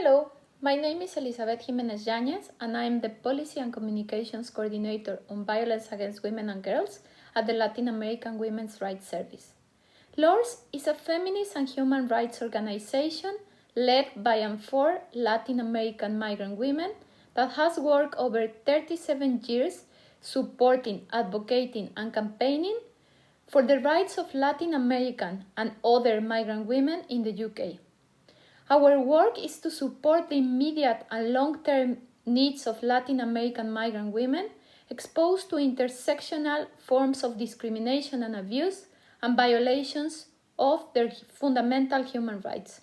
Hello, my name is Elizabeth Jiménez-Yáñez and I am the Policy and Communications Coordinator on Violence Against Women and Girls at the Latin American Women's Rights Service. LORS is a feminist and human rights organization led by and for Latin American migrant women that has worked over 37 years supporting, advocating, and campaigning for the rights of Latin American and other migrant women in the UK. Our work is to support the immediate and long-term needs of Latin American migrant women exposed to intersectional forms of discrimination and abuse and violations of their fundamental human rights.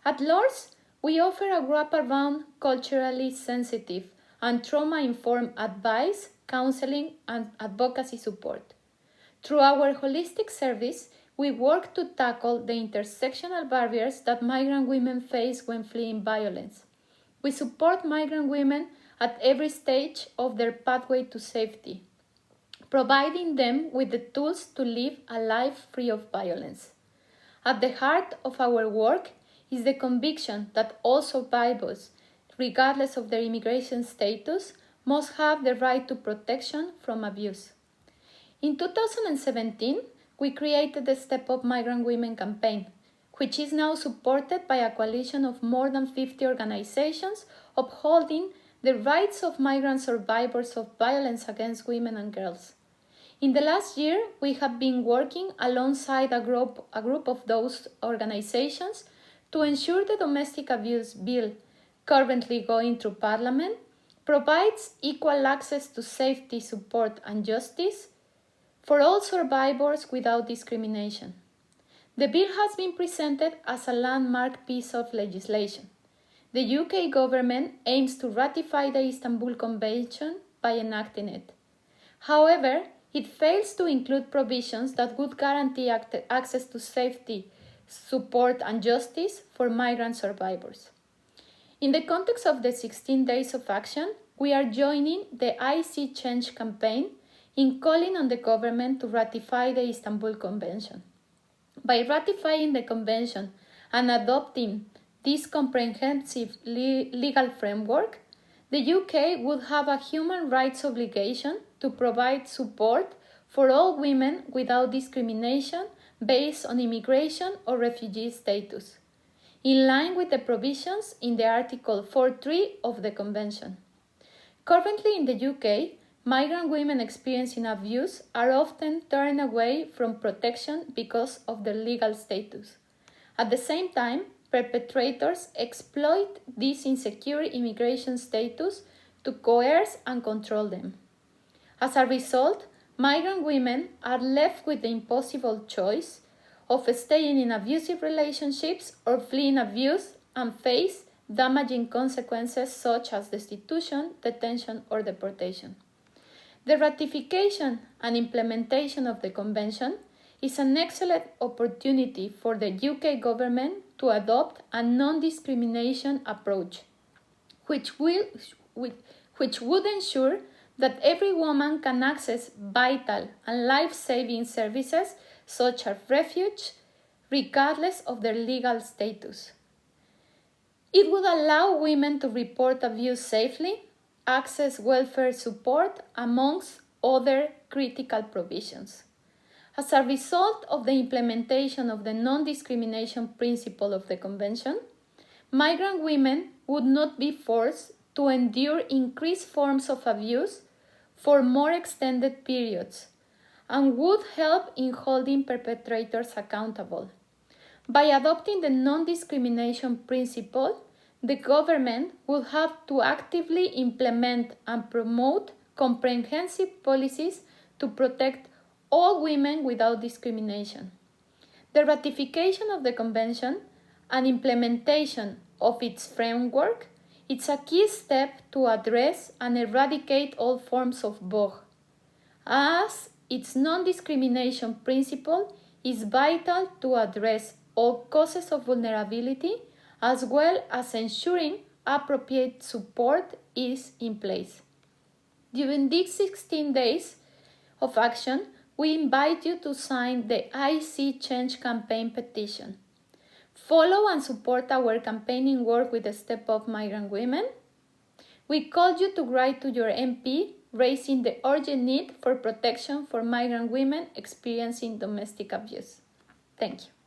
At LORS, we offer a wraparound, culturally sensitive and trauma-informed advice, counseling, and advocacy support. Through our holistic service, we work to tackle the intersectional barriers that migrant women face when fleeing violence. We support migrant women at every stage of their pathway to safety, providing them with the tools to live a life free of violence. At the heart of our work is the conviction that all survivors, regardless of their immigration status, must have the right to protection from abuse. In 2017, we created the Step Up Migrant Women campaign, which is now supported by a coalition of more than 50 organizations upholding the rights of migrant survivors of violence against women and girls. In the last year, we have been working alongside a group of those organizations to ensure the domestic abuse bill currently going through Parliament provides equal access to safety, support, and justice for all survivors without discrimination. The bill has been presented as a landmark piece of legislation. The UK government aims to ratify the Istanbul Convention by enacting it. However, it fails to include provisions that would guarantee access to safety, support, and justice for migrant survivors. In the context of the 16 Days of Action, we are joining the IC Change campaign in calling on the government to ratify the Istanbul Convention. By ratifying the Convention and adopting this comprehensive legal framework, the UK would have a human rights obligation to provide support for all women without discrimination based on immigration or refugee status, in line with the provisions in the Article 4.3 of the Convention. Currently in the UK, migrant women experiencing abuse are often turned away from protection because of their legal status. At the same time, perpetrators exploit this insecure immigration status to coerce and control them. As a result, migrant women are left with the impossible choice of staying in abusive relationships or fleeing abuse and face damaging consequences such as destitution, detention, or deportation. The ratification and implementation of the Convention is an excellent opportunity for the UK government to adopt a non-discrimination approach, which would ensure that every woman can access vital and life-saving services such as refuge, regardless of their legal status. It would allow women to report abuse safely, access welfare support, amongst other critical provisions. As a result of the implementation of the non-discrimination principle of the Convention, migrant women would not be forced to endure increased forms of abuse for more extended periods and would help in holding perpetrators accountable. By adopting the non-discrimination principle, the government will have to actively implement and promote comprehensive policies to protect all women without discrimination. The ratification of the Convention and implementation of its framework is a key step to address and eradicate all forms of BOG, as its non-discrimination principle is vital to address all causes of vulnerability, as well as ensuring appropriate support is in place. During these 16 days of action, we invite you to sign the IC Change campaign petition. Follow and support our campaigning work with the Step Up Migrant Women. We call you to write to your MP, raising the urgent need for protection for migrant women experiencing domestic abuse. Thank you.